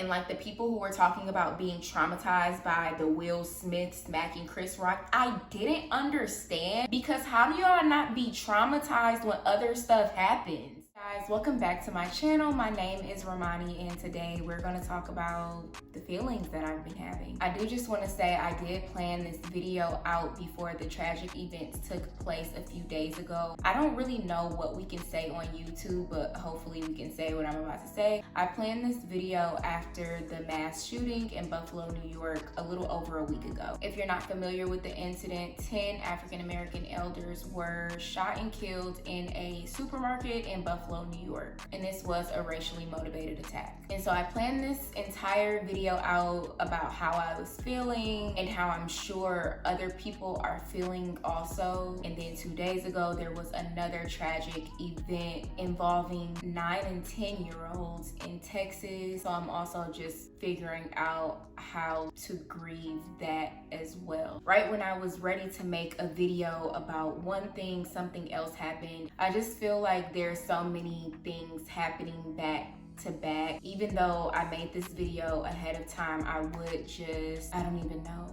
And like the people who were talking about being traumatized by the Will Smith smacking Chris Rock, I didn't understand, because how do y'all not be traumatized when other stuff happens? Guys, welcome back to my channel. My name is Romani, and today we're going to talk about the feelings that I've been having. I do just want to say I did plan this video out before the tragic events took place a few days ago. I don't really know what we can say on YouTube, but hopefully we can say what I'm about to say. I planned this video after the mass shooting in Buffalo, New York a little over a week ago. If you're not familiar with the incident, 10 African American elders were shot and killed in a supermarket in Buffalo, New York, and this was a racially motivated attack. And so I planned this entire video out about how I was feeling and how I'm sure other people are feeling also. And then 2 days ago there was another tragic event involving 9 and 10-year-olds in Texas. So I'm also just figuring out how to grieve that as well. Right when I was ready to make a video about one thing, something else happened. I just feel like there's so many things happening back to back. Even though I made this video ahead of time, I don't even know.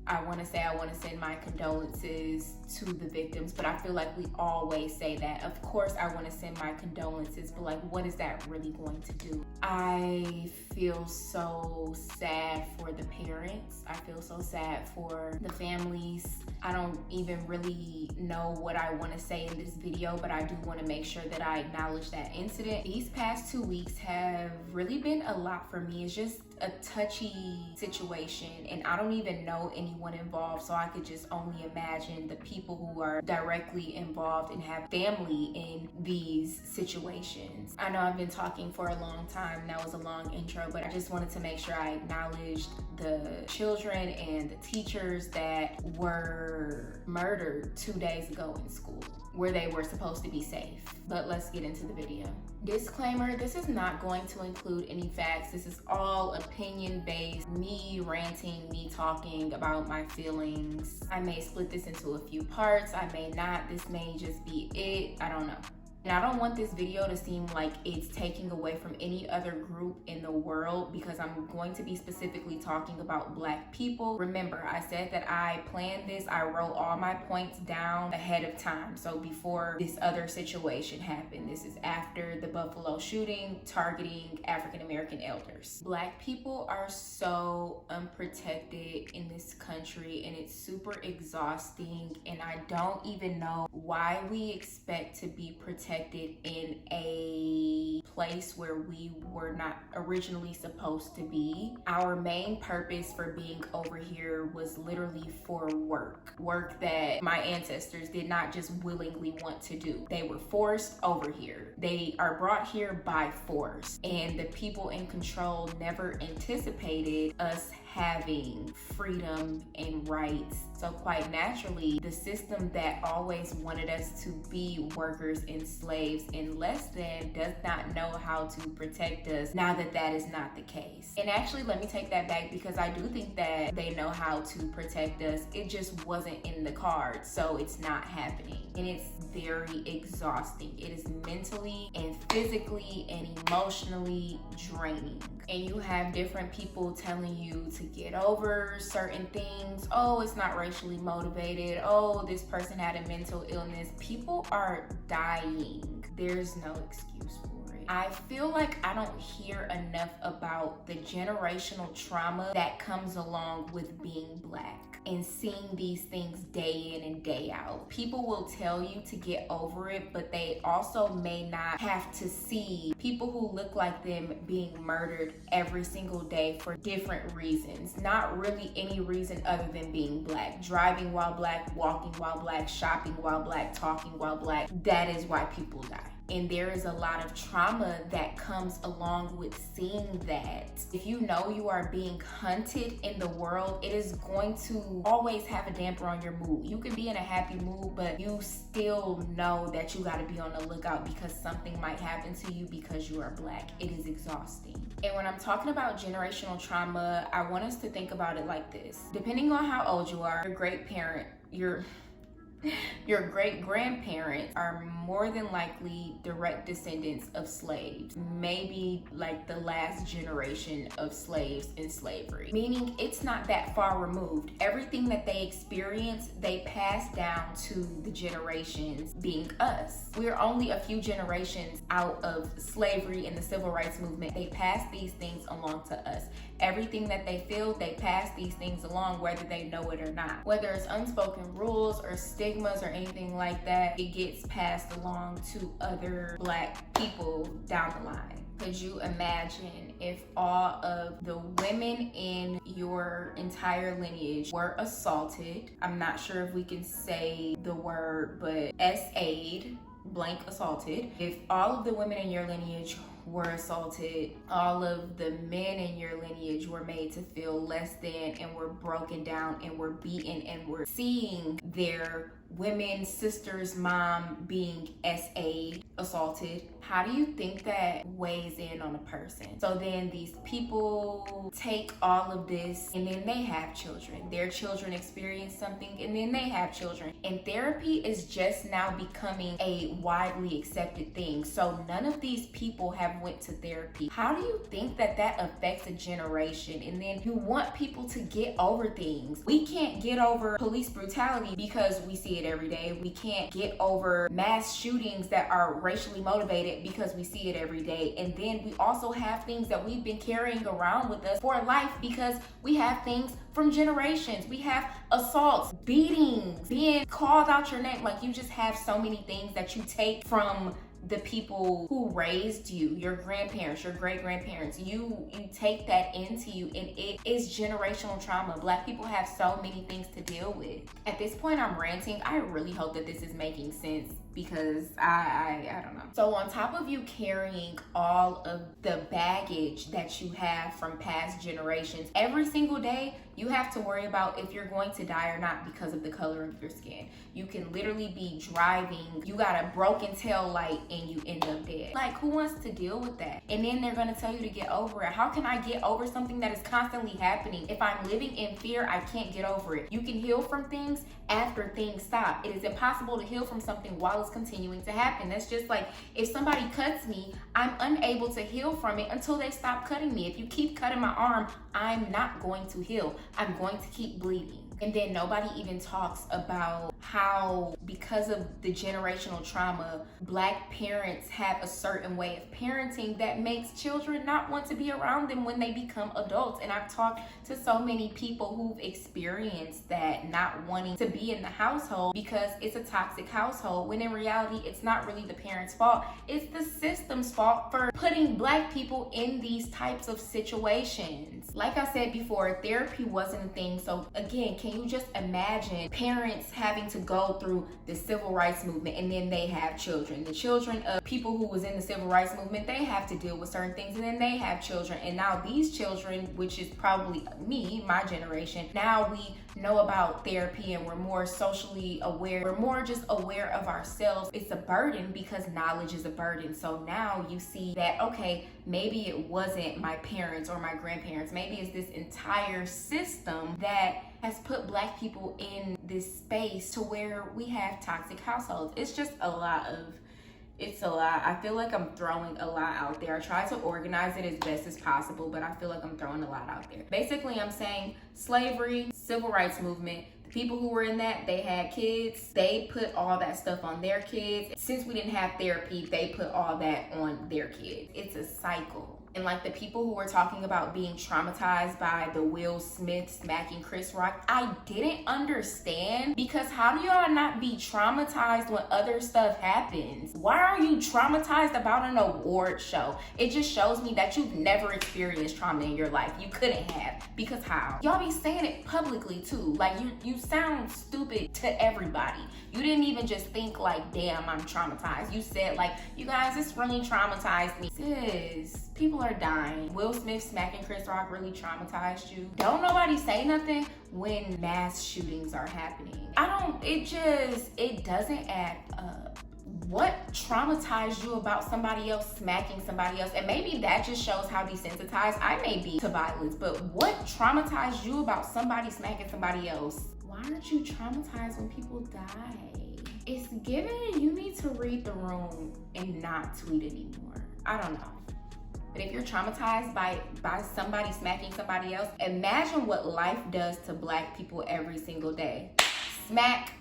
I want to say I want to send my condolences to the victims, but I feel like we always say that. Of course I want to send my condolences, but like, what is that really going to do? I feel so sad for the parents. I feel so sad for the families. I don't even really know what I want to say in this video, but I do want to make sure that I acknowledge that incident. These past 2 weeks have really been a lot for me. It's just a touchy situation, and I don't even know anyone involved, so I could just only imagine the people who are directly involved and have family in these situations. I know I've been talking for a long time. That was a long intro, but I just wanted to make sure I acknowledged the children and the teachers that were murdered 2 days ago in school, where they were supposed to be safe. But let's get into the video. Disclaimer, this is not going to include any facts. This is all opinion based, me ranting, me talking about my feelings. I may split this into a few parts, I may not. This may just be it, I don't know. And I don't want this video to seem like it's taking away from any other group in the world, because I'm going to be specifically talking about Black people. Remember, I said that I planned this, I wrote all my points down ahead of time. So before this other situation happened, this is after the Buffalo shooting targeting African American elders. Black people are so unprotected in this country, and it's super exhausting, and I don't even know why we expect to be protected in a place where we were not originally supposed to be. Our main purpose for being over here was literally for work that my ancestors did not just willingly want to do. They were forced over here. They are brought here by force, and the people in control never anticipated us having freedom and rights. So quite naturally, the system that always wanted us to be workers and slaves and less than does not know how to protect us now that that is not the case. And actually, let me take that back, because I do think that they know how to protect us. It just wasn't in the cards, so it's not happening. And it's very exhausting. It is mentally and physically and emotionally draining. And you have different people telling you to get over certain things. Oh, it's not racially motivated. Oh, this person had a mental illness. People are dying. There's no excuse for it. I feel like I don't hear enough about the generational trauma that comes along with being Black and seeing these things day in and day out. People will tell you to get over it, but they also may not have to see people who look like them being murdered every single day for different reasons. Not really any reason other than being Black. Driving while Black, walking while Black, shopping while Black, talking while Black. That is why people die. And there is a lot of trauma that comes along with seeing that. If you know you are being hunted in the world, it is going to always have a damper on your mood. You can be in a happy mood, but you still know that you got to be on the lookout, because something might happen to you because you are Black. It is exhausting. And when I'm talking about generational trauma, I want us to think about it like this. Depending on how old you are, your great parent, your Your great-grandparents are more than likely direct descendants of slaves, maybe like the last generation of slaves in slavery, meaning it's not that far removed. Everything that they experienced, they passed down to the generations, being us. We're only a few generations out of slavery and the civil rights movement. They passed these things along to us. Everything that they feel, they pass these things along, whether they know it or not. Whether it's unspoken rules or stigmas or anything like that, it gets passed along to other Black people down the line. Could you imagine if all of the women in your entire lineage were assaulted? I'm not sure if we can say the word, but SA'd, blank assaulted. If all of the women in your lineage were assaulted, all of the men in your lineage were made to feel less than and were broken down and were beaten and were seeing their women, sisters, mom being SA'd, assaulted, how do you think that weighs in on a person? So then these people take all of this and then they have children. Their children experience something and then they have children. And therapy is just now becoming a widely accepted thing. So none of these people have went to therapy. How do you think that that affects a generation? And then you want people to get over things. We can't get over police brutality because we see it every day. We can't get over mass shootings that are racially motivated because we see it every day. And then we also have things that we've been carrying around with us for life because we have things from generations. We have assaults, beatings, being called out your name. Like, you just have so many things that you take from the people who raised you, your grandparents, your great-grandparents. You take that into you, and it is generational trauma. Black people have so many things to deal with. At this point, I'm ranting. I really hope that this is making sense because I don't know. So on top of you carrying all of the baggage that you have from past generations, every single day you have to worry about if you're going to die or not because of the color of your skin. You can literally be driving, you got a broken tail light and you end up dead. Like, who wants to deal with that? And then they're gonna tell you to get over it. How can I get over something that is constantly happening? If I'm living in fear, I can't get over it. You can heal from things after things stop. It is impossible to heal from something while it's continuing to happen. That's just like, if somebody cuts me, I'm unable to heal from it until they stop cutting me. If you keep cutting my arm, I'm not going to heal. I'm going to keep bleeding. And then nobody even talks about how, because of the generational trauma, Black parents have a certain way of parenting that makes children not want to be around them when they become adults. And I've talked to so many people who've experienced that, not wanting to be in the household because it's a toxic household, when in reality, it's not really the parents' fault. It's the system's fault for putting Black people in these types of situations. Like I said before, therapy wasn't a thing. So again, can you just imagine parents having to go through the civil rights movement and then they have children? The children of people who was in the civil rights movement, they have to deal with certain things, and then they have children. And now these children, which is probably me, my generation, now we know about therapy and we're more socially aware. We're more just aware of ourselves. It's a burden because knowledge is a burden. So now you see that, okay, maybe it wasn't my parents or my grandparents. Maybe it's this entire system that has put Black people in this space to where we have toxic households. It's just a lot. I feel like I'm throwing a lot out there. I try to organize it as best as possible, but I feel like I'm throwing a lot out there. Basically, I'm saying slavery, civil rights movement, the people who were in that, they had kids. They put all that stuff on their kids. Since we didn't have therapy, they put all that on their kids. It's a cycle. And like the people who were talking about being traumatized by the Will Smith smacking Chris Rock, I didn't understand, because how do y'all not be traumatized when other stuff happens? Why are you traumatized about an award show? It just shows me that you've never experienced trauma in your life. You couldn't have, because how? Y'all be saying it publicly too. Like, you sound stupid to everybody. You didn't even just think like, damn, I'm traumatized. You said like, you guys, this really traumatized me. Sis, people are dying. Will Smith smacking Chris Rock really traumatized you? Don't nobody say nothing when mass shootings are happening. It doesn't add up. What traumatized you about somebody else smacking somebody else? And maybe that just shows how desensitized I may be to violence, but what traumatized you about somebody smacking somebody else? Why aren't you traumatized when people die? It's given you need to read the room and not tweet anymore. I don't know. But if you're traumatized by somebody smacking somebody else, imagine what life does to Black people every single day. Smack,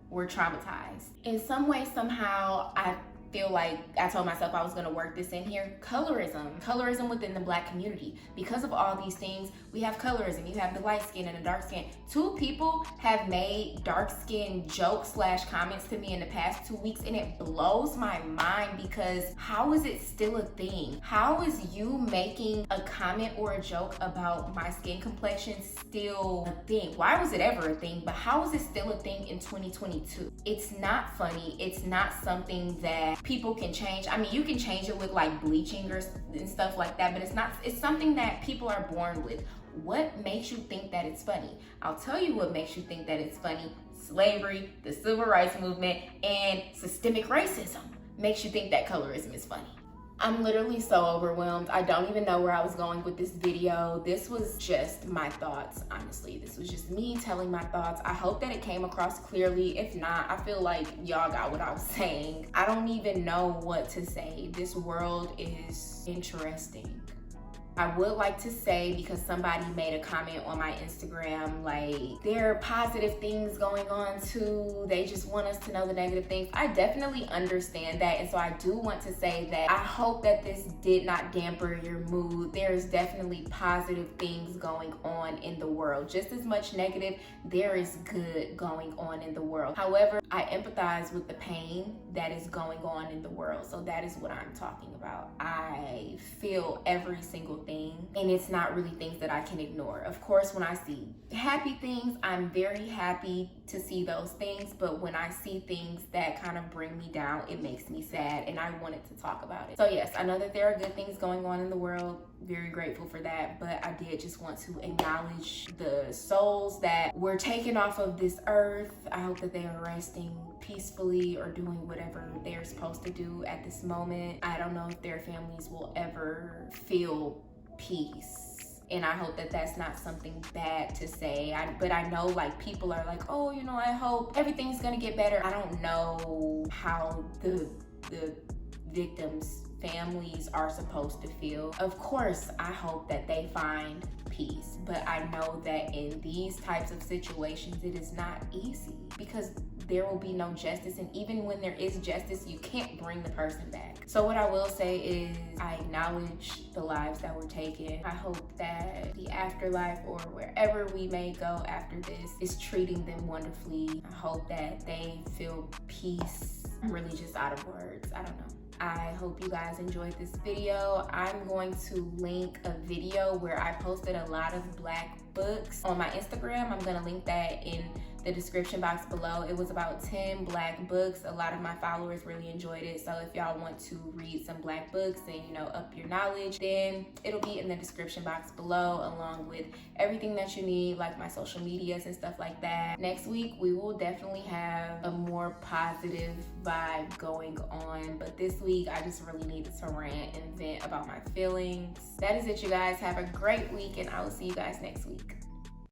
we're traumatized. In some way, somehow, I feel like I told myself I was gonna work this in here. Colorism within the Black community. Because of all these things, we have colorism. You have the light skin and the dark skin. 2 people have made dark skin jokes / comments to me in the past 2 weeks, and it blows my mind because how is it still a thing? How is you making a comment or a joke about my skin complexion still a thing? Why was it ever a thing? But how is it still a thing in 2022? It's not funny. It's not something that people can change. I mean, you can change it with like bleaching and stuff like that, but it's something that people are born with. What makes you think that it's funny? I'll tell you what makes you think that it's funny. Slavery, the civil rights movement, and systemic racism makes you think that colorism is funny. I'm literally so overwhelmed. I don't even know where I was going with this video. This was just my thoughts, honestly. This was just me telling my thoughts. I hope that it came across clearly. If not, I feel like y'all got what I was saying. I don't even know what to say. This world is interesting. I would like to say, because somebody made a comment on my Instagram, like, there are positive things going on too. They just want us to know the negative things. I definitely understand that. And so I do want to say that I hope that this did not damper your mood. There's definitely positive things going on in the world. Just as much negative, there is good going on in the world. However, I empathize with the pain that is going on in the world. So that is what I'm talking about. I feel every single thing, and it's not really things that I can ignore. Of course, when I see happy things, I'm very happy to see those things, but when I see things that kind of bring me down, it makes me sad, and I wanted to talk about it. So yes, I know that there are good things going on in the world. Very grateful for that, but I did just want to acknowledge the souls that were taken off of this earth. I hope that they are resting peacefully or doing whatever they're supposed to do at this moment. I don't know if their families will ever feel peace, and I hope that that's not something bad to say. But I know, like, people are like, oh, you know, I hope everything's gonna get better. I don't know how the victims' families are supposed to feel. Of course, I hope that they find peace, but I know that in these types of situations, it is not easy because there will be no justice, and even when there is justice, you can't bring the person back. So what I will say is I acknowledge the lives that were taken. I hope that the afterlife, or wherever we may go after this, is treating them wonderfully. I hope that they feel peace. I'm really just out of words. I don't know. I hope you guys enjoyed this video. I'm going to link a video where I posted a lot of Black books on my Instagram. I'm gonna link that in the description box below. It was about 10 Black books. A lot of my followers really enjoyed it. So if y'all want to read some Black books and, you know, up your knowledge, then it'll be in the description box below, along with everything that you need, like my social medias and stuff like that. Next week, we will definitely have a more positive vibe going on. But this week, I just really needed to rant and vent about my feelings. That is it, you guys. Have a great week, and I will see you guys next week.